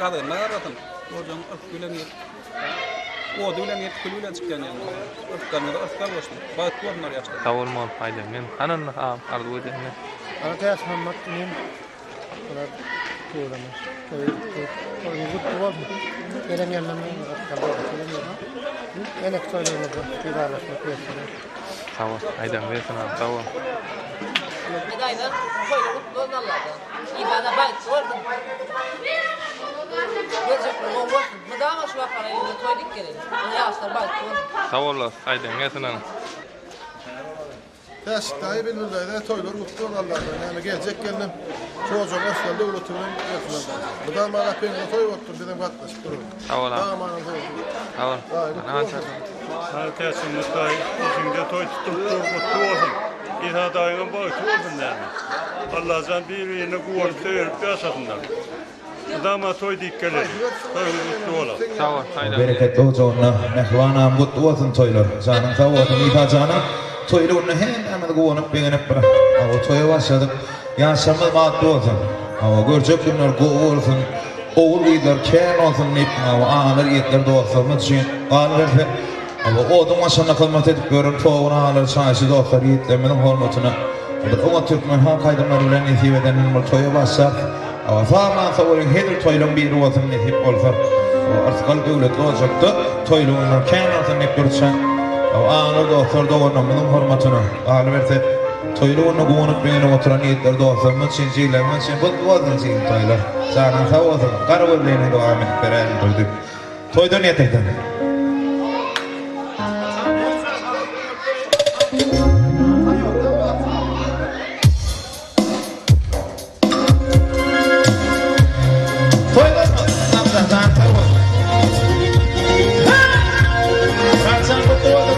Kadı ne aratın? Hocam öpkülen yet. O dülen yet külülen çıkan yani. Öpkanları öpkal başlı. Bağıt görünür yaşta. Tawulman hayda men hanan ardı ödenme. Arkadaş Muhammed benim kadar tuğlamış. Tabii bu oldu. Gelen yanlarına kaldı. Enek söyleyeyim bu ibaratlaşmak yapıyor. Tawul hayda men sana tawul. Medaydan şöyle mutlu olanlardı. İbada bak gördüm. Gerçekten o var. Medama şu parayı toyduk gelin. Yaşlar bak. Tawul hayda men sana. Yaştayı bilmirler, toylar mutlu olanlardı. Yani gelecek geldim. Çocuğum asfalda unuturum. Bu da bana pengi toy ottu bizim katlaş. Tawul. Dağmanın toyu. Tawul. Ana çak. Herkesin mutlu, içinde toy tutup mutlu olsun. İsa daima bağışlı olsun yani. Allah'tan birbirine kuvvet verip yaşasınlar. Adama toy dikkeleri, toy mutlu olalım. Tawul hayda. Bereketli olacağına, mehvana mutlu olsun toylar. Canın sağ olsun, İsa canım. Toyluğunu hemen kovunup beğenip bırak. O toya başladık. Yaşamız maddi olsun. O görecek günler kovu olsun. Oğul iyiler, kâr olsun. Ağlar yetler dostlarımız için. Ağlar o odun aşağına kılmat edip görün. Çoğuna ağlar çayışı dostlar yiğitlemenin hormatına. Ona Türkmen halk aydınları bilen nesip edenin bu toya başlar. Zaman savurun hedir toylun bir olsun nesip olsa. Artık devletli olacaktı. Toyluğunlar kâr olsun hep görüşen. Ağlar dostlar doğurnamanın hormatına. Ağlar verse toyluğunu kovunup beğenip oturan yiğitler dostlarımız için ciğerlerimiz için bu olsun ciğer toylar. Sana sağ olsun. Karabırlığını devam edip beraber duyduk. Toydan yetekten.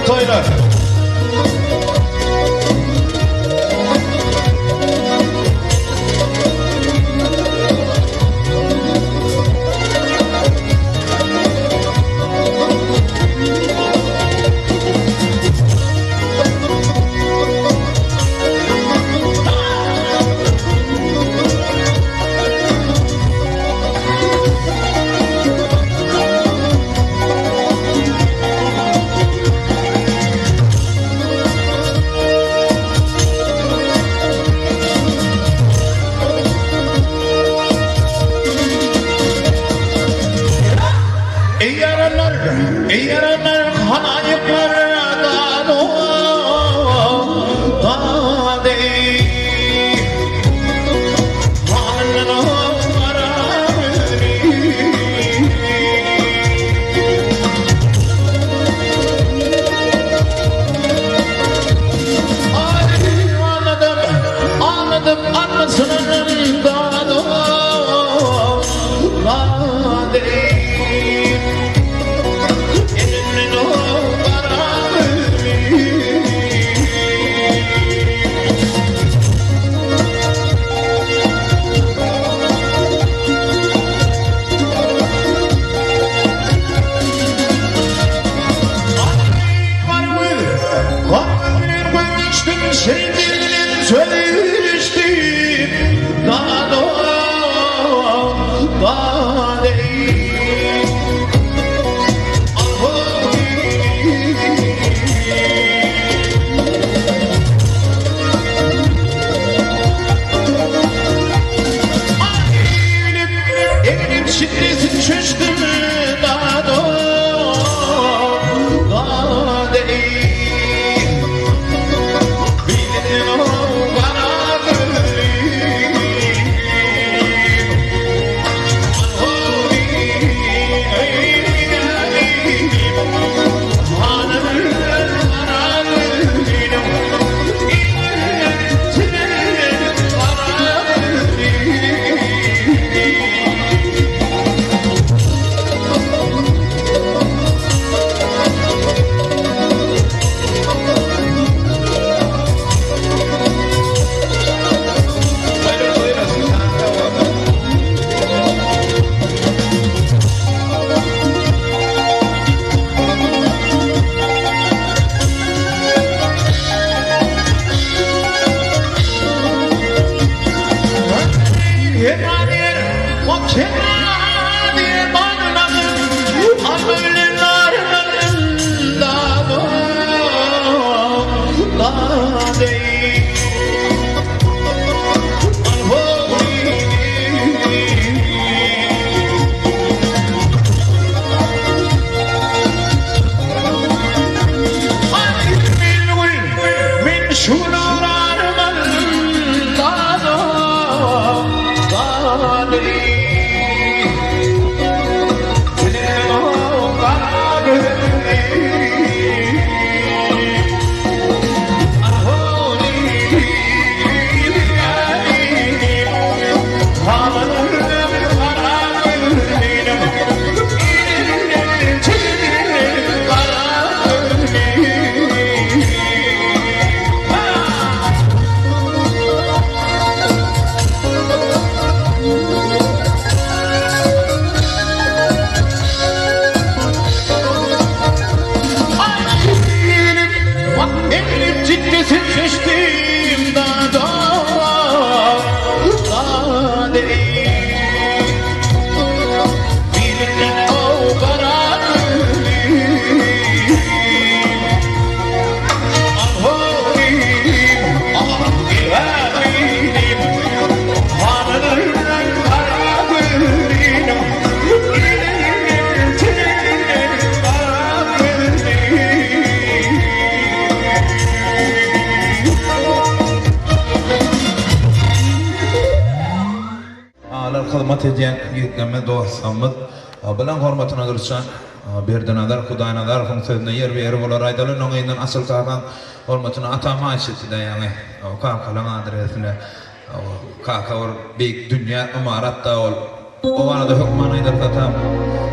Toylar. Eğerenler hanayıklardan o dağdı anladım anlasının dağdı dağdı Sevgilinin söyleştim daha daha değil elim şiddetin çözdüm daha daha değil. Bana Hizmet ediyen yekeme dostlarımız bilen hormatına duruşan berdenadar Hudaynadar funksiyonunda yer ve yer bolar aydalı noğayından asıl kalan hormatına atama eşitide yani kakalan adresine kakavur büyük dünya imaratta ol o arada hükman aydar katam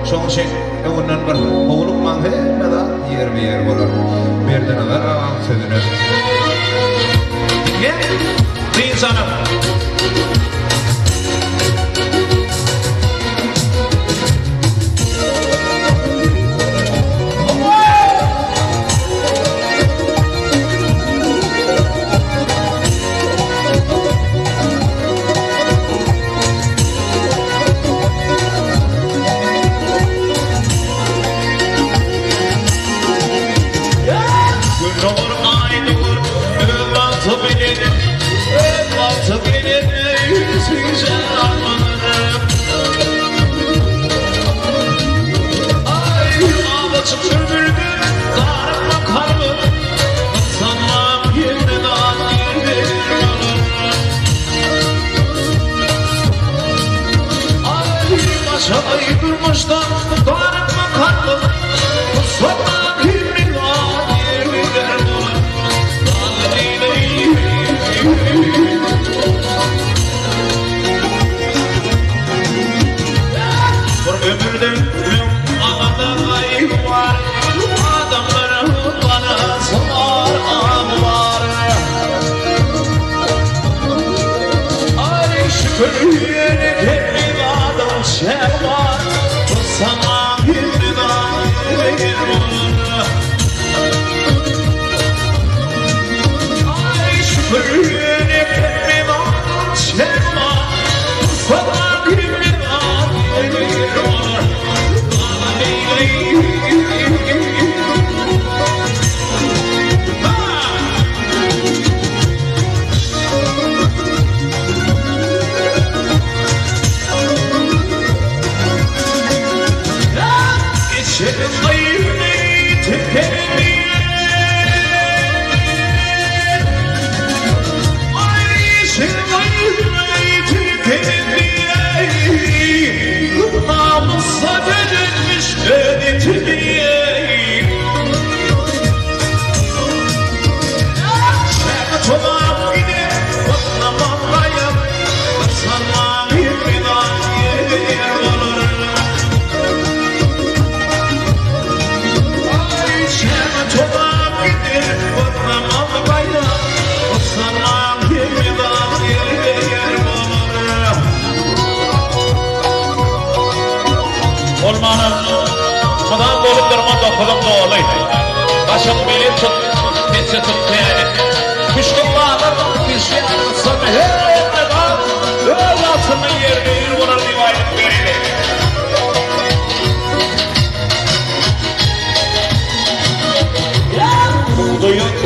şoň şey öňünden bir oğluk maňhy da yer ve yer bolar berdenadar awan sözüne gel insanım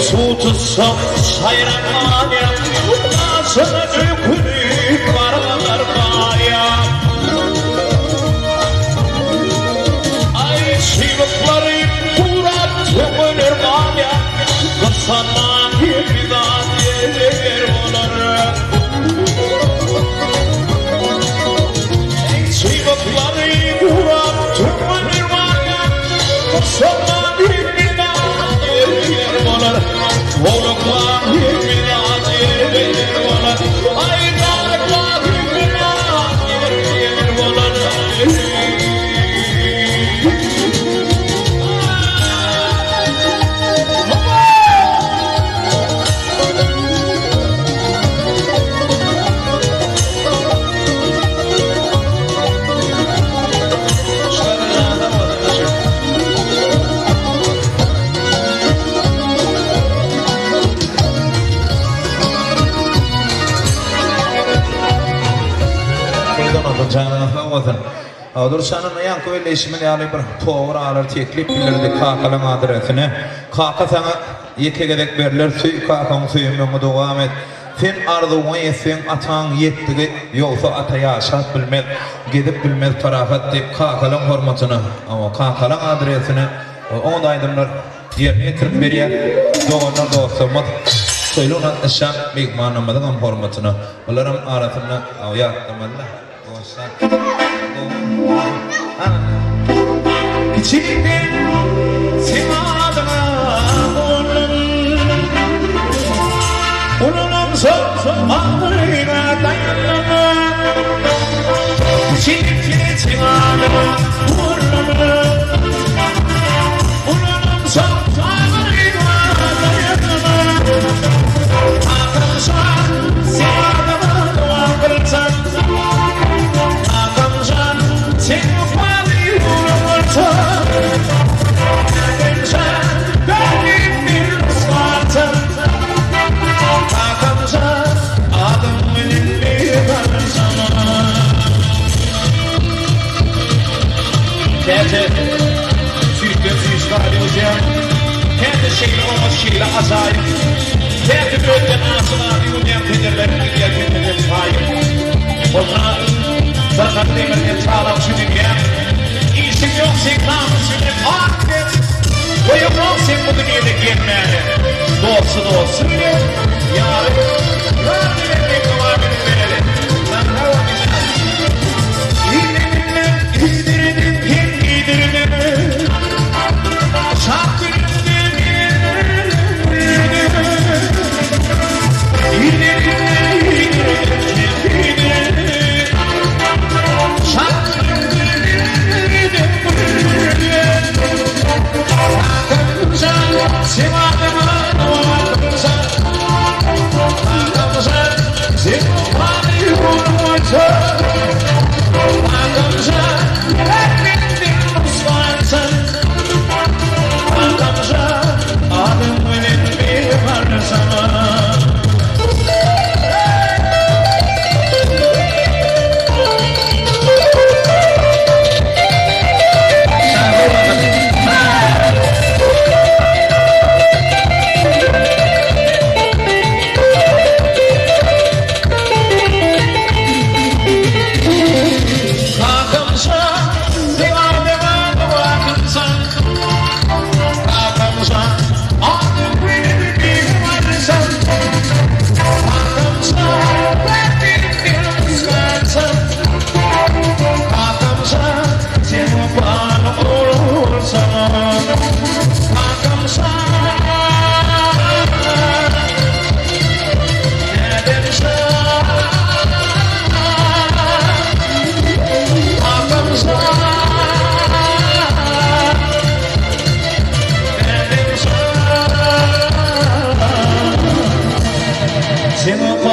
su tutsam sayran ya Nasıl dökülüp varlar baya Ay çivukları kurat tökülür baya Kısana bir daha yer olur Ay çivukları kurat tökülür baya Kısana bir daha yer olur Voluklar bir daha yer olur Ay dağlar bir daha yer olur Dur sanın yankı öyle ismini alıp power alır teklip bilirdi kakalan adresine kaka sana yeke gedek verilir suy kakan suyumunu devam et sen arzuğun yesin atan yettigi yoksa ataya şart bilmez gidip bilmez tarafat deyip kakalan hormatını ama kakalan adresine onda aydınlar yerine getirip veriyor doğanlar doğsamaz söyle ona eşan mekmanamadan hormatını onların arasında yaktımalla doğsan İçimden simadına Ununun son ağrına dayanana İçimden simadına Ununun son ağrına dayanana Akılsan simadına duakılsan Akılsan sen Kente Sütgözü İsrail'e Kente şehri olmaz şehri azayı Kente bölgen ağzına bir umayan pedirlerin gidiyor kendileri sahip Ona zaten demirgen sağlam sünügen İyisin yok sen namusunun akdet Ve yok sen bu dünyada gelmeli Doğsun yarın Rabbim ne kadar bilmeli Sen ne var Seni